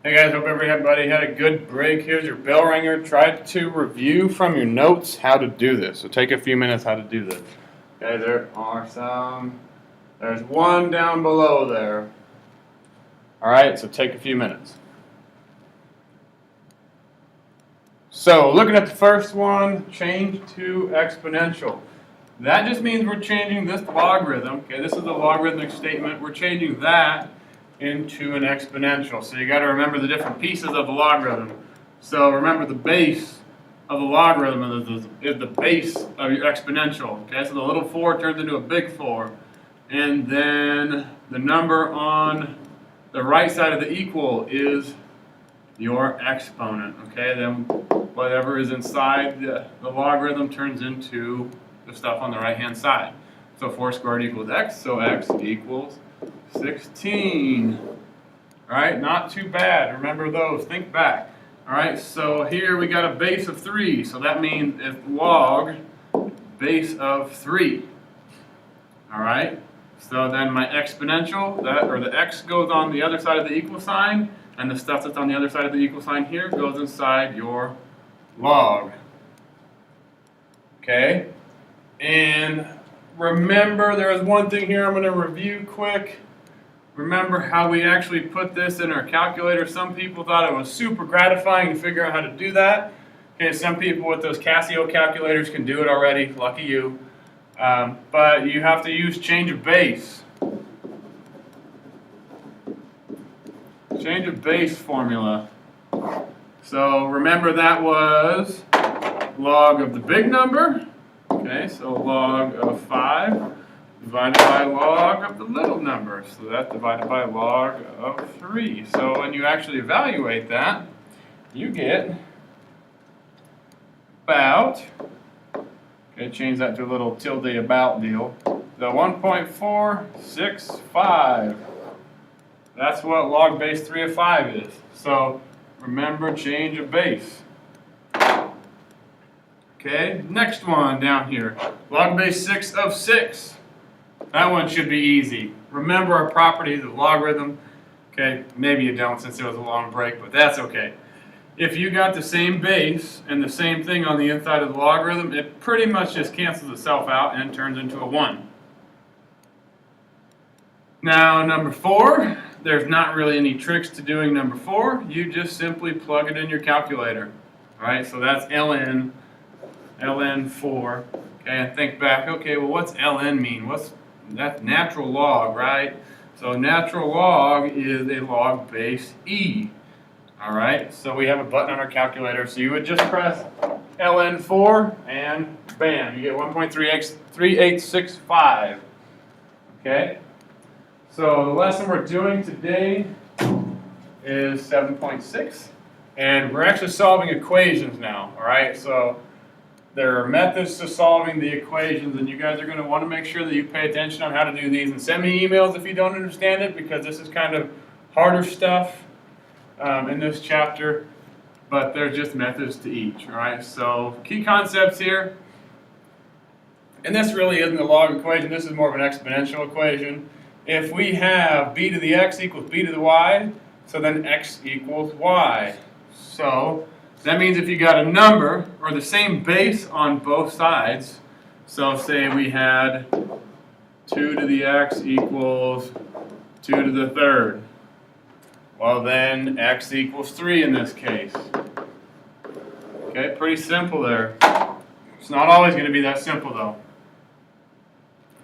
Hey guys, hope everybody had a good break. Here's your bell ringer. Try to review from your notes how to do this. So take a few minutes how to do this. Okay, there's one down below there. Alright, so take a few minutes. So looking at the first one, change to exponential. That just means we're changing this logarithm. Okay, this is a logarithmic statement. We're changing that into an exponential. So you got to remember the different pieces of the logarithm. So remember the base of the logarithm is the base of your exponential. Okay, so the little 4 turns into a big 4. And then the number on the right side of the equal is your exponent. Okay, then whatever is inside the logarithm turns into the stuff on the right hand side. So 4 squared equals x, so x equals 16. Alright, not too bad. Remember those. Think back. Alright, so here we got a base of 3. So that means it's log base of 3. Alright, so then my exponential, the x goes on the other side of the equal sign, and the stuff that's on the other side of the equal sign here goes inside your log. Okay, and remember there is one thing here I'm going to review quick. Remember how we actually put this in our calculator. Some people thought it was super gratifying to figure out how to do that. Okay, some people with those Casio calculators can do it already. Lucky you. But you have to use change of base. Change of base formula. So remember that was log of the big number. Okay, so log of 5 divided by log of the little number. So that's divided by log of 3. So when you actually evaluate that, you get about, okay, change that to a little tilde about deal, the 1.465. That's what log base 3 of 5 is. So remember change of base. Okay, next one down here, log base 6 of 6. That one should be easy. Remember our properties of logarithm. Okay, maybe you don't since it was a long break, but that's okay. If you got the same base and the same thing on the inside of the logarithm, it pretty much just cancels itself out and turns into a 1. Now number 4, there's not really any tricks to doing number 4. You just simply plug it in your calculator. Alright, so that's ln 4. Okay, and think back, okay, well what's ln mean? That's natural log, right? So natural log is a log base e. Alright, so we have a button on our calculator, so you would just press ln 4 and bam, you get 1.3865. Okay? So the lesson we're doing today is 7.6, and we're actually solving equations now, alright? So there are methods to solving the equations, and you guys are going to want to make sure that you pay attention on how to do these, and send me emails if you don't understand it, because this is kind of harder stuff in this chapter, but there's just methods to each, alright? So key concepts here, and this really isn't a log equation, this is more of an exponential equation. If we have b to the x equals b to the y, so then x equals y. So that means if you got a number or the same base on both sides, so say we had 2 to the x equals 2 to the third, well then x equals 3 in this case. Okay, pretty simple there. It's not always going to be that simple though.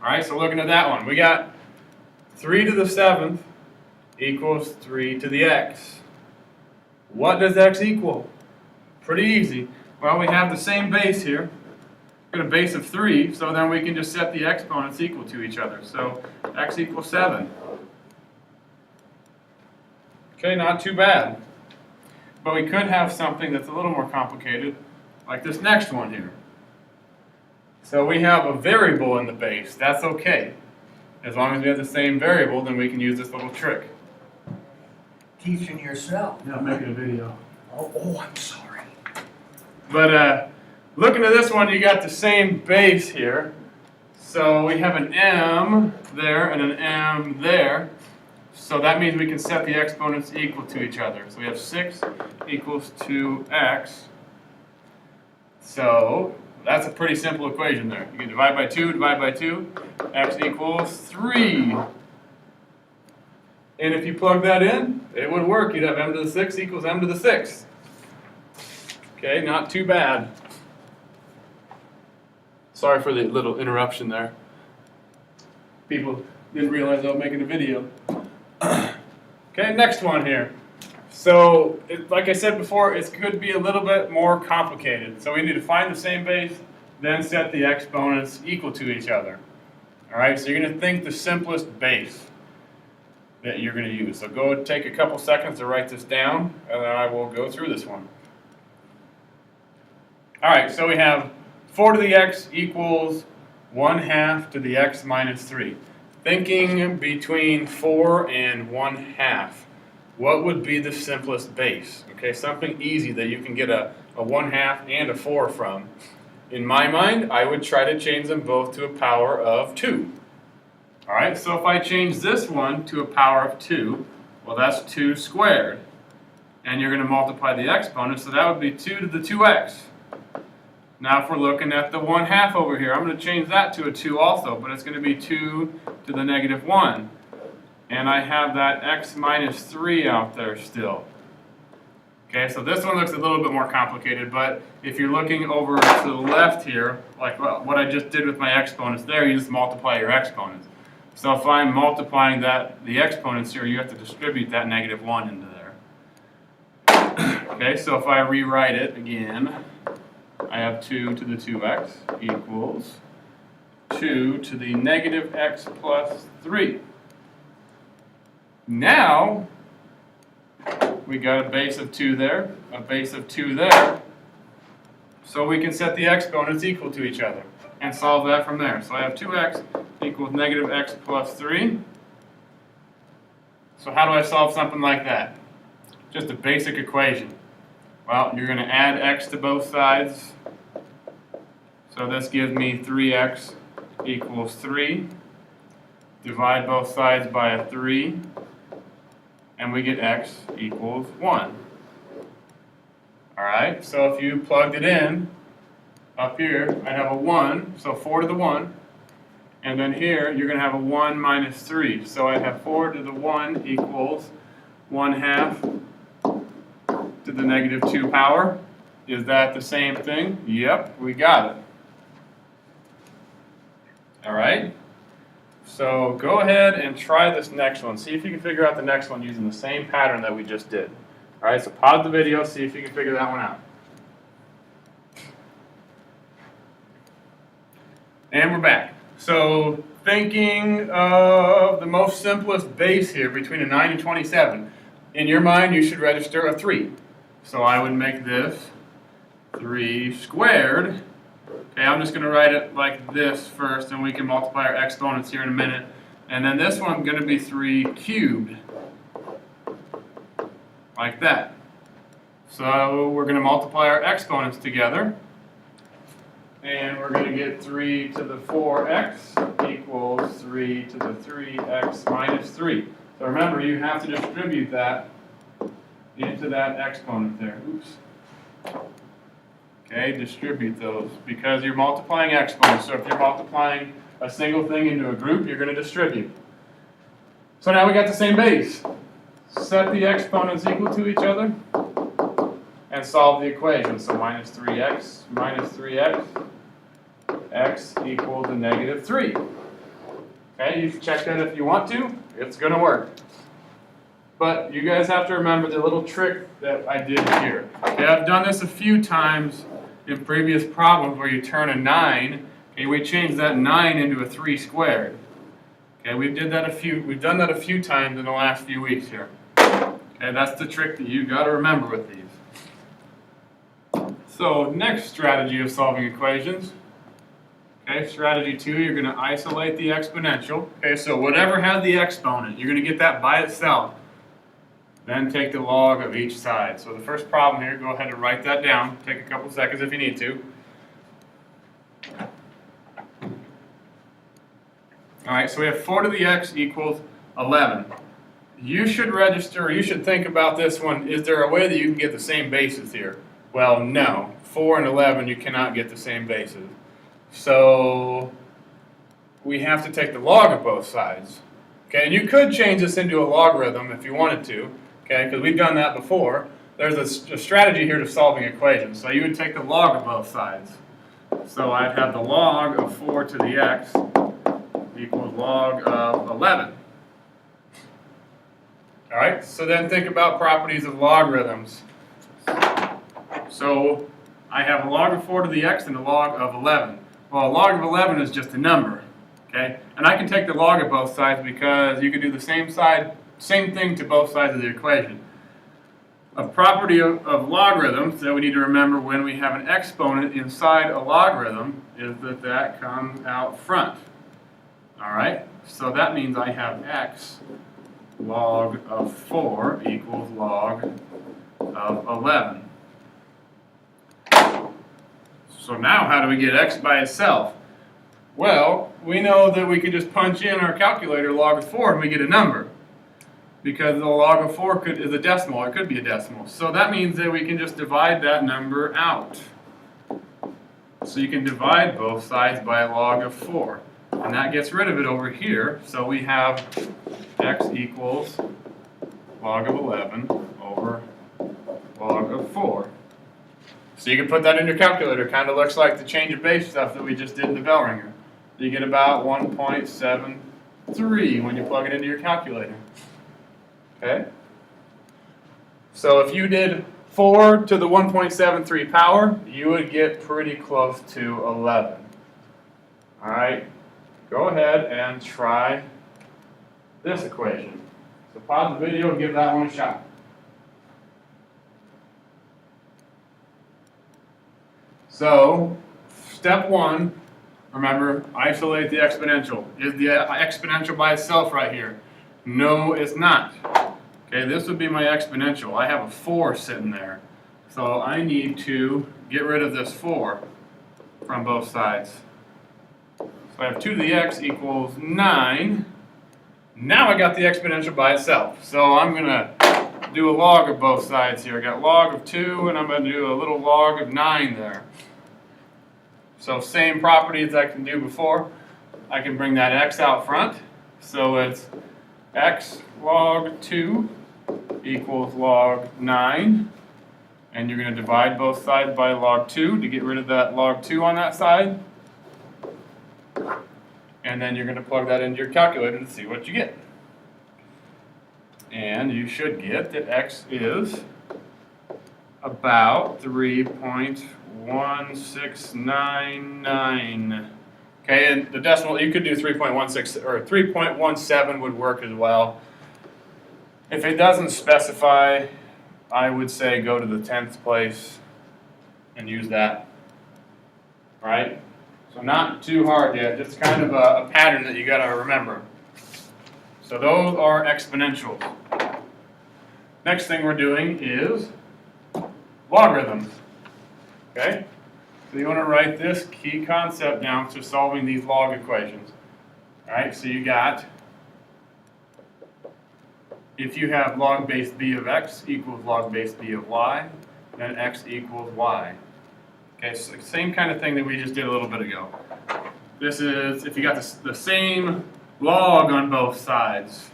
Alright, so looking at that one, we got 3 to the 7th equals 3 to the x. What does x equal? Pretty easy. Well, we have the same base here. We've got a base of 3, so then we can just set the exponents equal to each other. So x equals 7. Okay, not too bad. But we could have something that's a little more complicated, like this next one here. So we have a variable in the base. That's okay. As long as we have the same variable, then we can use this little trick. Teaching yourself. Yeah, I'm making a video. Oh, I'm sorry. But looking at this one, you got the same base here. So we have an m there and an m there. So that means we can set the exponents equal to each other. So we have 6 equals 2x. So that's a pretty simple equation there. You can divide by 2, x equals 3. And if you plug that in, it would work. You'd have m to the 6 equals m to the 6. Okay, not too bad. Sorry for the little interruption there. People didn't realize I was making a video. Okay, next one here. So, like I said before, it could be a little bit more complicated. So we need to find the same base, then set the exponents equal to each other. All right, so you're going to think the simplest base that you're going to use. So go take a couple seconds to write this down, and then I will go through this one. All right, so we have 4 to the x equals 1/2 to the x minus 3. Thinking between 4 and 1/2, what would be the simplest base? Okay, something easy that you can get a 1/2 and a 4 from. In my mind, I would try to change them both to a power of 2. All right, so if I change this one to a power of 2, well, that's 2 squared. And you're going to multiply the exponents, so that would be 2 to the 2x. Now if we're looking at the 1/2 over here, I'm going to change that to a 2 also, but it's going to be 2 to the negative 1. And I have that x minus 3 out there still. Okay, so this one looks a little bit more complicated, but if you're looking over to the left here, like what I just did with my exponents there, you just multiply your exponents. So if I'm multiplying the exponents here, you have to distribute that negative 1 into there. Okay, so if I rewrite it again, I have 2 to the 2x equals 2 to the negative x plus 3. Now, we got a base of 2 there, a base of 2 there, so we can set the exponents equal to each other and solve that from there. So I have 2x equals negative x plus 3. So how do I solve something like that? Just a basic equation. Well, you're going to add x to both sides. So this gives me 3x equals 3. Divide both sides by a 3. And we get x equals 1. Alright, so if you plugged it in, up here, I'd have a 1, so 4 to the 1. And then here, you're going to have a 1 minus 3. So I'd have 4 to the 1 equals 1/2 to the negative 2 power. Is that the same thing? Yep, we got it. Alright, so go ahead and try this next one. See if you can figure out the next one using the same pattern that we just did. Alright, so pause the video, see if you can figure that one out. And we're back. So thinking of the most simplest base here between a 9 and 27. In your mind, you should register a 3. So I would make this 3 squared. Okay, I'm just going to write it like this first, and we can multiply our exponents here in a minute. And then this one's going to be 3 cubed. Like that. So we're going to multiply our exponents together. And we're going to get 3 to the 4x equals 3 to the 3x minus 3. So remember, you have to distribute that into that exponent there. Oops. Okay, distribute those because you're multiplying exponents. So if you're multiplying a single thing into a group, you're going to distribute. So now we got the same base. Set the exponents equal to each other and solve the equation. So minus 3x minus 3x, x equals a negative 3. Okay, you can check that if you want to. It's going to work. But you guys have to remember the little trick that I did here. Okay, I've done this a few times in previous problems where you turn a 9, okay, we change that 9 into a 3 squared. Okay, we've done that a few times in the last few weeks here. Okay, that's the trick that you got to remember with these. So next strategy of solving equations. Okay, strategy 2, you're going to isolate the exponential. Okay, so whatever has the exponent, you're going to get that by itself. Then take the log of each side. So the first problem here, go ahead and write that down. Take a couple seconds if you need to. Alright, so we have 4 to the x equals 11. you should register, or you should think about this one. Is there a way that you can get the same bases here? Well, no. 4 and 11, you cannot get the same bases. So we have to take the log of both sides. Okay, and you could change this into a logarithm if you wanted to, okay, because we've done that before. There's a strategy here to solving equations. So you would take the log of both sides. So I'd have the log of 4 to the x equals log of 11. All right, so then think about properties of logarithms. So I have a log of 4 to the x and a log of 11. Well, a log of 11 is just a number, okay? And I can take the log of both sides because you can do the same thing to both sides of the equation. A property of logarithms that we need to remember when we have an exponent inside a logarithm is that comes out front. All right, so that means I have x log of 4 equals log of 11. So now how do we get x by itself? Well, we know that we could just punch in our calculator log of 4 and we get a number. Because the log of 4 is a decimal, it could be a decimal. So that means that we can just divide that number out. So you can divide both sides by log of 4. And that gets rid of it over here. So we have x equals log of 11 over log of 4. So you can put that in your calculator. Kind of looks like the change of base stuff that we just did in the bell ringer. You get about 1.73 when you plug it into your calculator. Okay? So if you did 4 to the 1.73 power, you would get pretty close to 11. All right? Go ahead and try this equation. So pause the video and give that one a shot. So, step 1, remember, isolate the exponential. Is the exponential by itself right here? No, it's not. Okay, this would be my exponential. I have a 4 sitting there. So I need to get rid of this 4 from both sides. So I have 2 to the x equals 9. Now I got the exponential by itself. So I'm going to do a log of both sides here. I got log of 2 and I'm going to do a little log of 9 there. So same properties I can do before. I can bring that x out front. So it's x log 2 equals log 9. And you're going to divide both sides by log 2 to get rid of that log 2 on that side. And then you're going to plug that into your calculator to see what you get. And you should get that x is about 3.1699. Okay, and the decimal, you could do 3.16 or 3.17 would work as well. If it doesn't specify, I would say go to the 10th place and use that. Right? So not too hard yet, just kind of a pattern that you got to remember. So those are exponentials. Next thing we're doing is logarithms. Okay? So you want to write this key concept down for solving these log equations. Alright, so you got, if you have log base b of x equals log base b of y, then x equals y. Okay, so same kind of thing that we just did a little bit ago. This is, if you got the same log on both sides,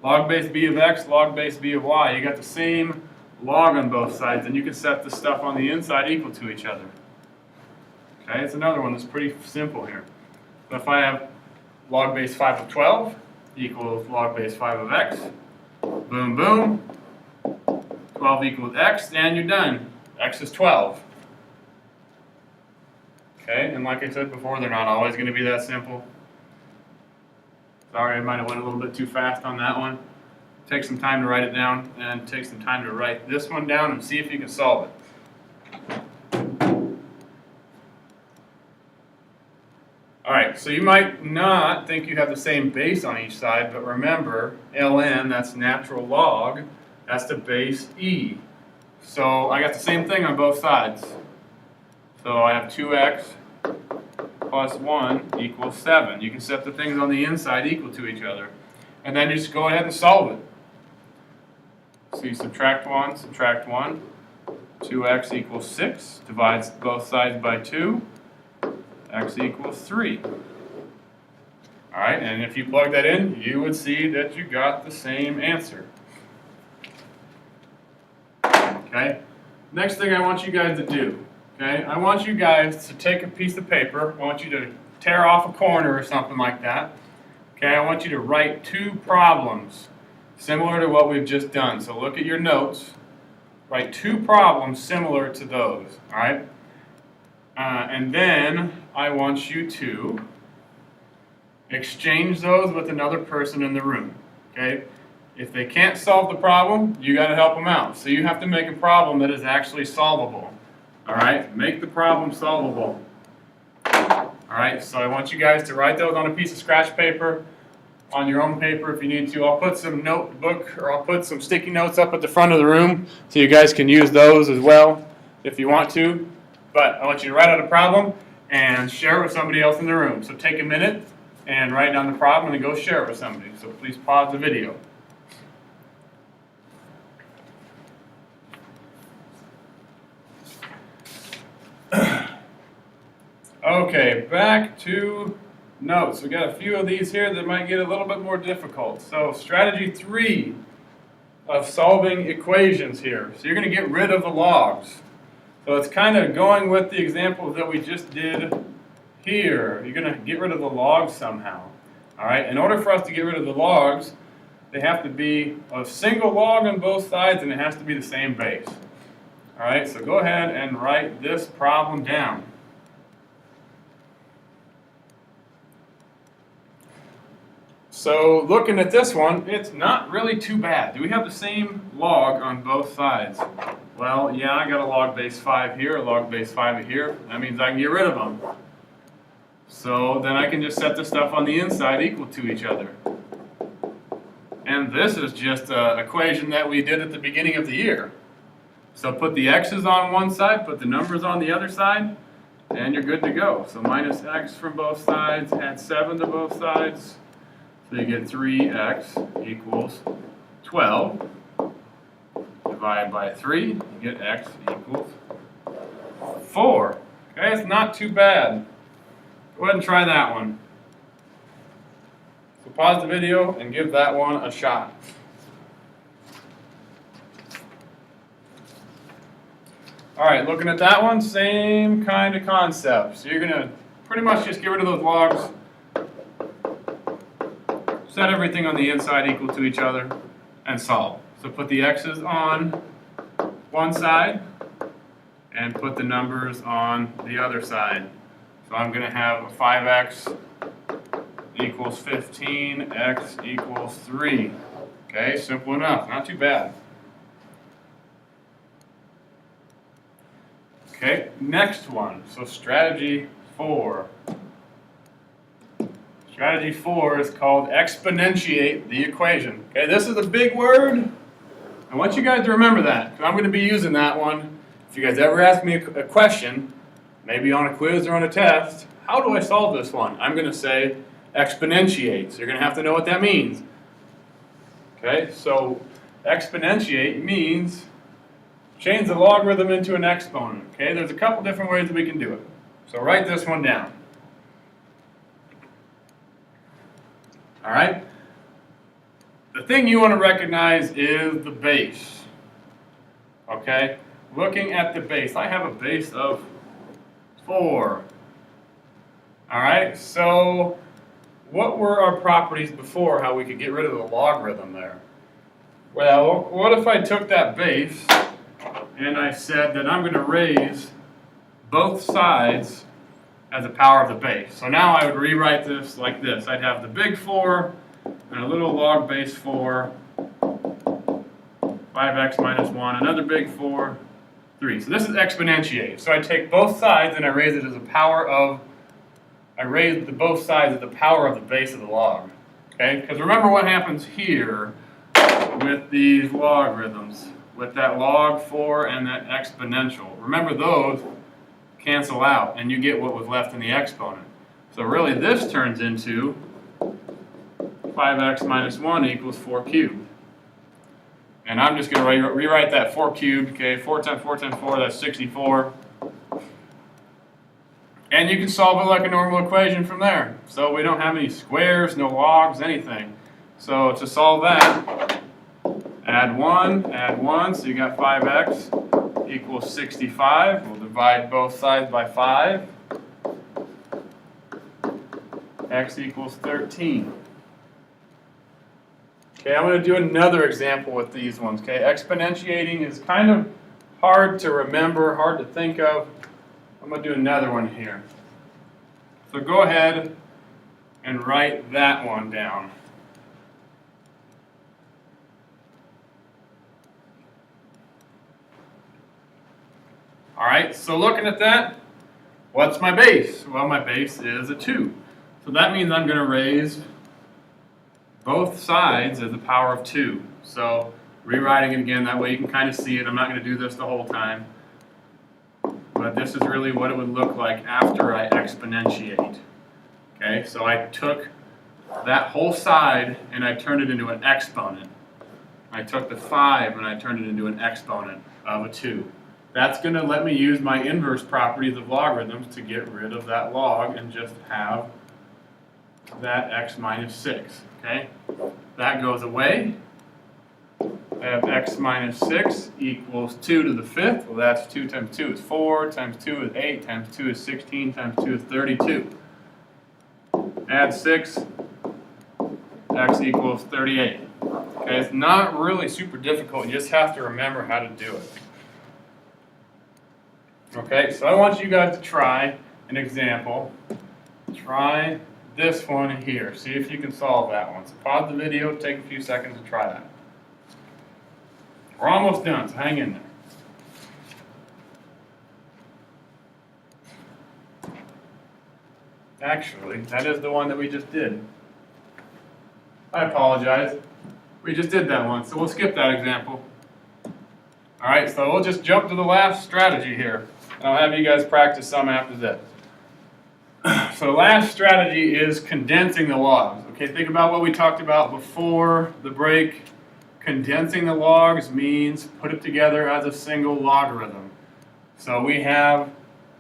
log base b of x, log base b of y, you got the same log on both sides, and you can set the stuff on the inside equal to each other. Okay, it's another one that's pretty simple here. So if I have log base 5 of 12 equals log base 5 of x, boom, boom, 12 equals x, and you're done. X is 12. Okay, and like I said before, they're not always going to be that simple. Sorry, I might have went a little bit too fast on that one. Take some time to write it down, and take some time to write this one down and see if you can solve it. Alright, so you might not think you have the same base on each side, but remember, ln, that's natural log, that's the base e. So I got the same thing on both sides. So I have 2x plus 1 equals 7. You can set the things on the inside equal to each other. and then you just go ahead and solve it. So you subtract 1, 2x equals 6, divides both sides by 2, x equals 3. All right, and if you plug that in, you would see that you got the same answer. Okay, next thing I want you guys to do, okay, I want you guys to take a piece of paper, I want you to tear off a corner or something like that. Okay, I want you to write 2 problems similar to what we've just done. So look at your notes, write 2 problems similar to those, all right? And then I want you to exchange those with another person in the room, okay? If they can't solve the problem, you got to help them out. So you have to make a problem that is actually solvable, all right? Make the problem solvable. All right, so I want you guys to write those on a piece of scratch paper, on your own paper if you need to. I'll put some notebook or I'll put some sticky notes up at the front of the room so you guys can use those as well if you want to. But I want you to write out a problem and share it with somebody else in the room. So take a minute and write down the problem and go share it with somebody. So please pause the video. Okay, back to notes. We got a few of these here that might get a little bit more difficult. So strategy 3 of solving equations here. So you're going to get rid of the logs. So it's kind of going with the example that we just did here. You're going to get rid of the logs somehow. All right, in order for us to get rid of the logs, they have to be a single log on both sides and it has to be the same base. All right, so go ahead and write this problem down. So looking at this one, it's not really too bad. Do we have the same log on both sides? Well, yeah, I got a log base 5 here, a log base 5 here. That means I can get rid of them. So then I can just set the stuff on the inside equal to each other. And this is just an equation that we did at the beginning of the year. So put the x's on one side, put the numbers on the other side, and you're good to go. So minus x from both sides, add 7 to both sides. So you get 3x equals 12. Divided by 3, you get x equals 4. Okay, it's not too bad. Go ahead and try that one. So pause the video and give that one a shot. All right, looking at that one, same kind of concept. So you're going to pretty much just get rid of those logs. Set everything on the inside equal to each other and solve. So put the x's on one side and put the numbers on the other side. So I'm going to have a 5x equals 15, x equals 3. Okay, simple enough, not too bad. Okay, next one. So strategy 4. Strategy 4 is called exponentiate the equation. Okay, this is a big word. I want you guys to remember that, because I'm going to be using that one. If you guys ever ask me a question, maybe on a quiz or on a test, how do I solve this one? I'm going to say exponentiate. So you're going to have to know what that means. Okay, so exponentiate means change the logarithm into an exponent. Okay, there's a couple different ways that we can do it. So write this one down. All right? The thing you want to recognize is the base. Okay? Looking at the base, I have a base of 4. All right? So what were our properties before, how we could get rid of the logarithm there? Well, what if I took that base and I said that I'm going to raise both sides as a power of the base. So now I would rewrite this like this. I'd have the big 4 and a little log base 4, 5x minus 1, another big 4, 3. So this is exponentiate. So I take both sides and I raise it as a power of, I raise both sides as the power of the base of the log. Okay? Because remember what happens here with these logarithms, with that log 4 and that exponential. Remember those cancel out and you get what was left in the exponent. So really this turns into 5x minus 1 equals 4 cubed. And I'm just going to rewrite that 4 cubed, okay, 4 times 4 times 4, that's 64. And you can solve it like a normal equation from there. So we don't have any squares, no logs, anything. So to solve that, add 1, so you got 5x equals 65. We'll divide both sides by 5. X equals 13. Okay, I'm going to do another example with these ones. Okay, exponentiating is kind of hard to remember, hard to think of. I'm going to do another one here. So go ahead and write that one down. All right, so looking at that, what's my base? Well, my base is a 2. So that means I'm going to raise both sides as the power of 2. So rewriting it again, that way you can kind of see it. I'm not going to do this the whole time. But this is really what it would look like after I exponentiate. Okay, so I took that whole side and I turned it into an exponent. I took the 5 and I turned it into an exponent of a 2. That's going to let me use my inverse properties of logarithms to get rid of that log and just have that x minus 6. Okay, that goes away. I have x minus 6 equals 2 to the 5th. Well, that's 2 times 2 is 4, times 2 is 8, times 2 is 16, times 2 is 32. Add 6, x equals 38. Okay, it's not really super difficult. You just have to remember how to do it. Okay, so I want you guys to try an example. Try this one here. See if you can solve that one. So pause the video, take a few seconds to try that. We're almost done, so hang in there. Actually, that is the one that we just did. I apologize. We just did that one, so we'll skip that example. All right, so we'll just jump to the last strategy here. I'll have you guys practice some after this. So last strategy is condensing the logs. Okay, think about what we talked about before the break. Condensing the logs means put it together as a single logarithm. So we have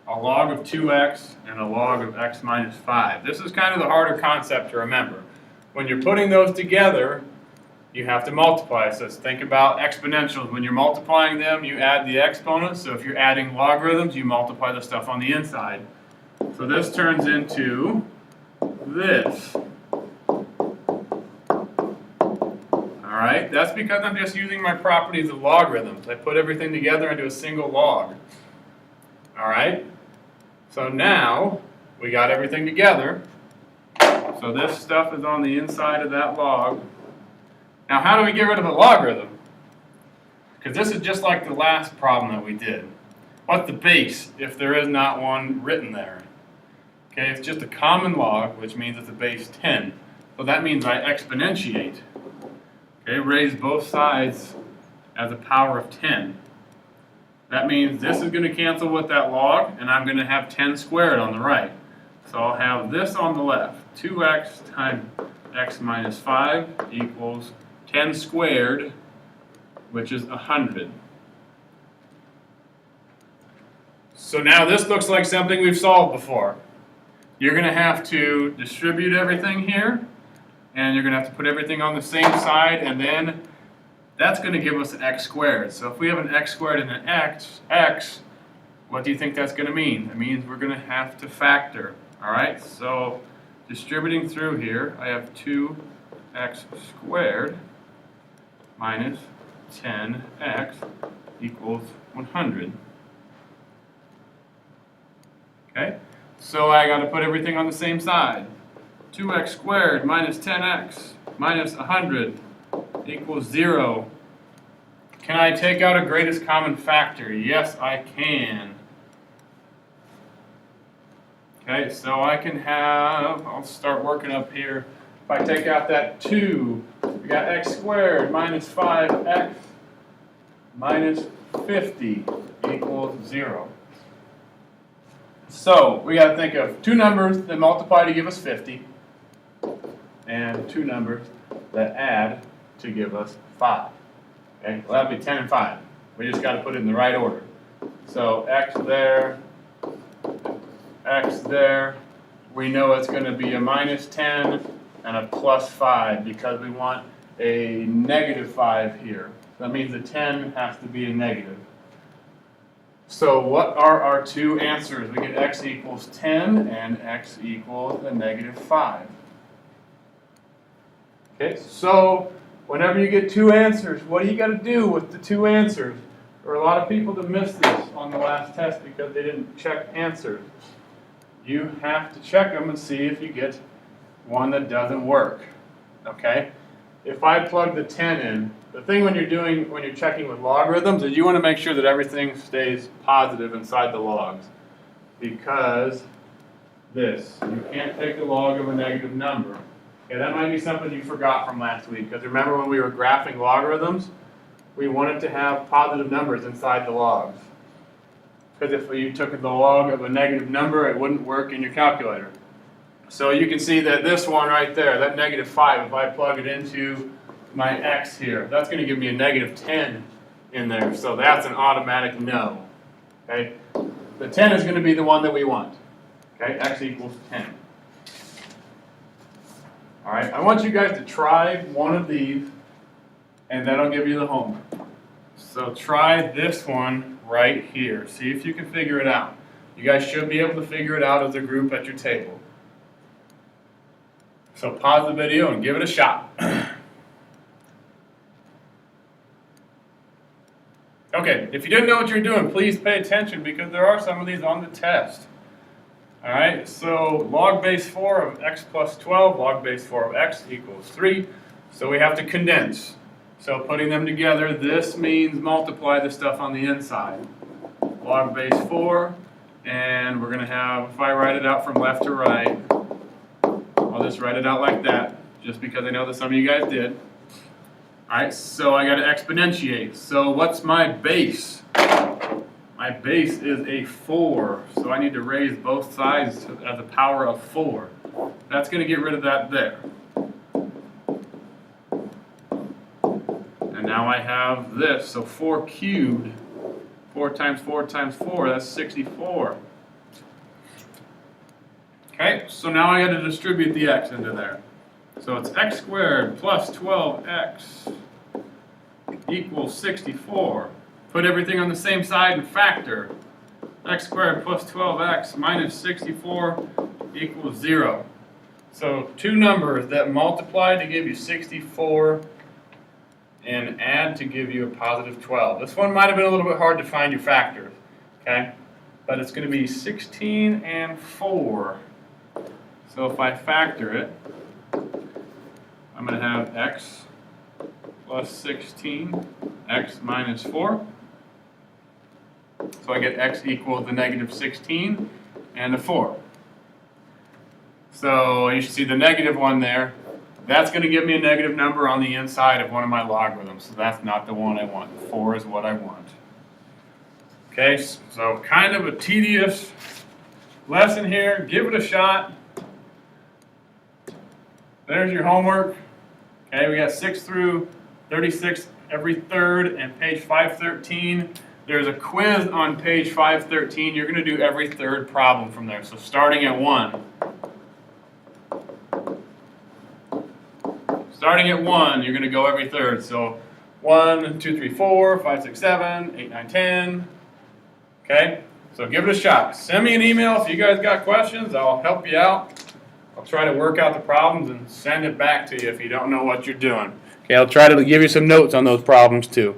a log of 2x and a log of x minus 5. This is kind of the harder concept to remember. When you're putting those together, you have to multiply. So think about exponentials. When you're multiplying them, you add the exponents. So if you're adding logarithms, you multiply the stuff on the inside. So this turns into this. Alright, that's because I'm just using my properties of logarithms. I put everything together into a single log. Alright, so now we got everything together. So this stuff is on the inside of that log. Now how do we get rid of a logarithm? Because this is just like the last problem that we did. What's the base if there is not one written there? Okay, it's just a common log, which means it's a base 10. So that means I exponentiate. Okay, raise both sides as a power of 10. That means this is going to cancel with that log, and I'm going to have 10 squared on the right. So I'll have this on the left. 2x times x minus 5 equals 10 squared, which is 100. So now this looks like something we've solved before. You're going to have to distribute everything here, and you're going to have to put everything on the same side, and then that's going to give us an x squared. So if we have an x squared and an x, what do you think that's going to mean? It means we're going to have to factor. All right, so distributing through here, I have 2x squared minus 10x equals 100. Okay, so I got to put everything on the same side. 2x squared minus 10x minus 100 equals 0. Can I take out a greatest common factor? Yes, I can. Okay, so I can have, I'll start working up here. If I take out that 2, we got x squared minus 5x minus 50 equals 0. So we got to think of two numbers that multiply to give us 50. and two numbers that add to give us 5. Okay, well that'd be 10 and 5. We just got to put it in the right order. So x there, x there. We know it's going to be a minus 10 and a plus 5 because we want a negative 5 here. That means the 10 has to be a negative. So what are our two answers? We get x equals 10 and x equals a negative 5. Okay, so whenever you get two answers, what do you got to do with the two answers? There are a lot of people that missed this on the last test because they didn't check answers. You have to check them and see if you get one that doesn't work. Okay? If I plug the 10 in, the thing when you're checking with logarithms is you want to make sure that everything stays positive inside the logs. Because this, you can't take the log of a negative number. Okay, that might be something you forgot from last week. Because remember when we were graphing logarithms, we wanted to have positive numbers inside the logs. Because if you took the log of a negative number, it wouldn't work in your calculator. So you can see that this one right there, that negative 5, if I plug it into my x here, that's going to give me a negative 10 in there. So that's an automatic no. Okay? The 10 is going to be the one that we want. Okay? X equals 10. All right? I want you guys to try one of these, and then I'll give you the homework. So try this one right here. See if you can figure it out. You guys should be able to figure it out as a group at your table. So pause the video and give it a shot. Okay, if you didn't know what you're doing, please pay attention because there are some of these on the test. All right, so log base 4 of x plus 12, log base 4 of x equals 3. So we have to condense. So putting them together, this means multiply the stuff on the inside. Log base 4, and we're going to have, if I write it out from left to right, I'll just write it out like that, just because I know that some of you guys did. Alright, so I got to exponentiate. So what's my base? My base is a 4, so I need to raise both sides as a power of 4. That's going to get rid of that there. And now I have this, so 4 cubed, 4 times 4 times 4, that's 64. Okay, so now I got to distribute the x into there. So it's x squared plus 12x equals 64. Put everything on the same side and factor. X squared plus 12x minus 64 equals 0. So two numbers that multiply to give you 64 and add to give you a positive 12. This one might have been a little bit hard to find your factors, okay? But it's going to be 16 and 4. So if I factor it, I'm going to have x plus 16, x minus 4. So I get x equals the negative 16 and a 4. So you should see the negative one there. That's going to give me a negative number on the inside of one of my logarithms. So that's not the one I want. 4 is what I want. Okay, so kind of a tedious lesson here. Give it a shot. There's your homework. Okay, we got 6 through 36 every third, and page 513. There's a quiz on page 513. You're going to do every third problem from there. So starting at 1. Starting at 1, you're going to go every third. So 1, 2, 3, 4, 5, 6, 7, 8, 9, 10. Okay, so give it a shot. Send me an email if you guys got questions. I'll help you out. I'll try to work out the problems and send it back to you if you don't know what you're doing. Okay, I'll try to give you some notes on those problems too.